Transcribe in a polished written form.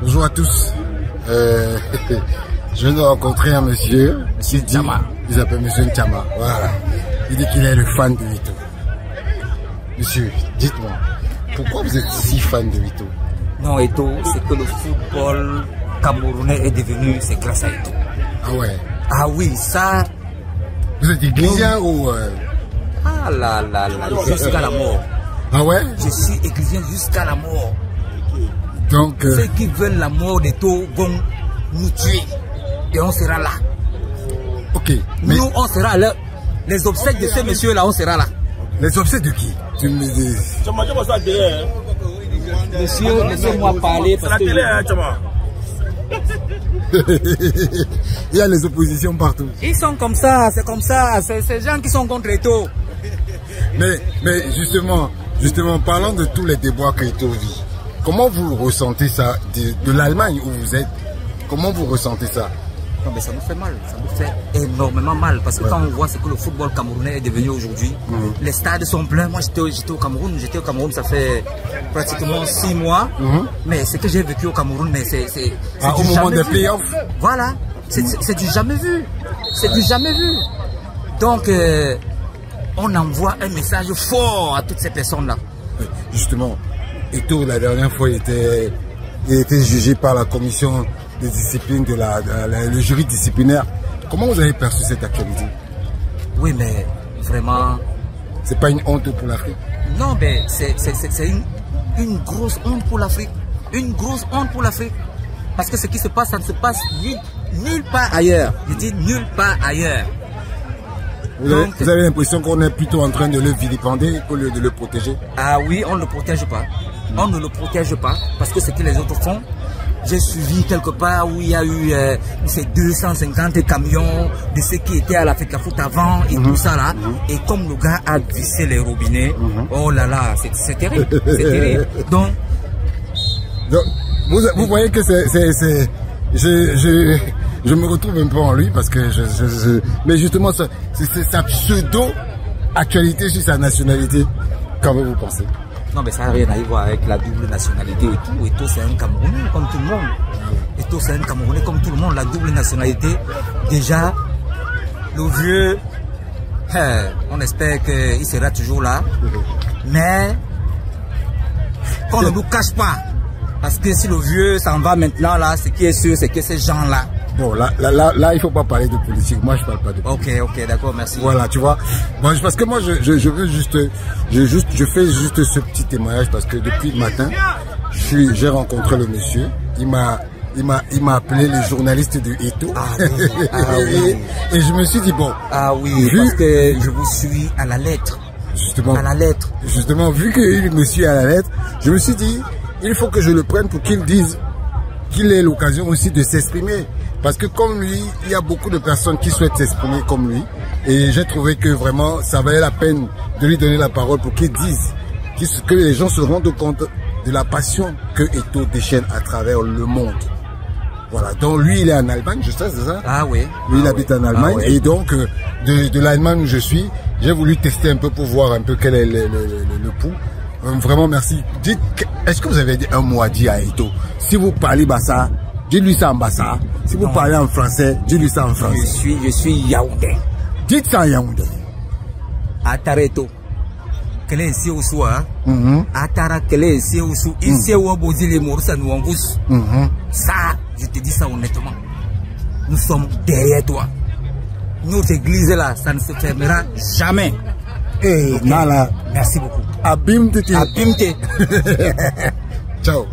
Bonjour à tous. Je viens de rencontrer un monsieur. Monsieur Tchama. Il s'appelle Monsieur Tchama. Voilà. Il dit qu'il est le fan de Eto'o. Monsieur, dites-moi, pourquoi vous êtes si fan de Eto'o? Non, Eto'o, c'est que le football camerounais est devenu, c'est grâce à Eto'o. Ah ouais. Ah oui, ça. Vous êtes églésien ou Ah là, jusqu'à la mort. Ah ouais? Je suis églésien jusqu'à la mort. Donc. Ceux qui veulent la mort d'Eto'o vont nous tuer. Et on sera là. Ok. Mais... Nous, on sera là. Les obsèques de ces messieurs-là, on sera là. Les obsèques de qui? Tu me dis. Monsieur, laissez-moi parler parce que... Il y a les oppositions partout. Ils sont comme ça, c'est comme ça. C'est ces gens qui sont contre Eto'o. Mais justement, parlant de tous les déboires que Eto'o vit, comment vous ressentez ça de l'Allemagne où vous êtes? Comment vous ressentez ça? Non, mais ça nous fait mal, ça nous fait énormément mal parce que quand on voit ce que le football camerounais est devenu aujourd'hui, les stades sont pleins. Moi j'étais au Cameroun, ça fait pratiquement 6 mois, mais ce que j'ai vécu au Cameroun, mais c'est au moment des playoffs. Voilà, c'est du jamais vu, c'est du jamais vu. Donc on envoie un message fort à toutes ces personnes-là. Justement, Eto'o la dernière fois il était jugé par la commission de discipline le jury disciplinaire. Comment vous avez perçu cette actualité? Oui, mais vraiment... C'est pas une honte pour l'Afrique? Non, mais c'est une grosse honte pour l'Afrique. Une grosse honte pour l'Afrique. Parce que ce qui se passe, ça ne se passe nulle part ailleurs. Je dis nulle part ailleurs. Vous avez l'impression qu'on est plutôt en train de le vilipender au lieu de le protéger? Ah oui, on ne le protège pas. On ne le protège pas parce que ce que les autres font, j'ai suivi quelque part où il y a eu ces 250 camions de ceux qui étaient à l'Afrique Foot avant et tout ça là. Et comme le gars a vissé les robinets, oh là là, c'est terrible. C'est terrible. Donc vous voyez que je me retrouve un peu en lui parce que mais justement c'est sa pseudo-actualité sur sa nationalité. Comment vous pensez? Non, mais ça n'a rien à voir avec la double nationalité et tout. Eto'o, c'est un Camerounais comme tout le monde. Eto'o, c'est un Camerounais comme tout le monde. La double nationalité, déjà, le vieux, on espère qu'il sera toujours là. Mais, qu'on ne nous cache pas. Parce que si le vieux s'en va maintenant, là, ce qui est sûr, c'est que ces gens-là. Bon, là, il ne faut pas parler de politique. Moi, je ne parle pas de politique. Ok, d'accord, merci. Voilà, tu vois. Bon, parce que moi, je fais juste ce petit témoignage parce que depuis le matin, j'ai rencontré le monsieur. Il m'a appelé les journalistes de Eto'o. Oui. Et je me suis dit, bon. Ah oui, parce que je vous suis à la lettre. Justement. À la lettre. Justement, vu qu'il me suit à la lettre, je me suis dit, il faut que je le prenne pour qu'il dise qu'il ait l'occasion aussi de s'exprimer. Parce que comme lui, il y a beaucoup de personnes qui souhaitent s'exprimer comme lui. Et j'ai trouvé que vraiment, ça valait la peine de lui donner la parole pour qu'il dise, que les gens se rendent compte de la passion que Eto'o déchaîne à travers le monde. Voilà, donc lui, il est en Allemagne, je sais, c'est ça? Ah oui. Lui, il habite en Allemagne. Et donc, de l'Allemagne où je suis, j'ai voulu tester un peu pour voir un peu quel est le pouls. Vraiment, merci. Dites, est-ce que vous avez un mot à dire à Eto'o? Si vous parlez Bassa, dites-lui ça en Bassa. Si vous parlez en français, dites-lui ça en français. Je suis Yaoundé. Dites ça en Yaoundé. Atareto. Quel est ici au soir? Atara, quel est ici au soir? Ici où on bosait les morceaux, nous on vous. Ça, je te dis ça honnêtement. Nous sommes derrière toi. Notre église là, ça ne se fermera jamais. Et Nala. Merci beaucoup. Abimte. Abimte. Ciao.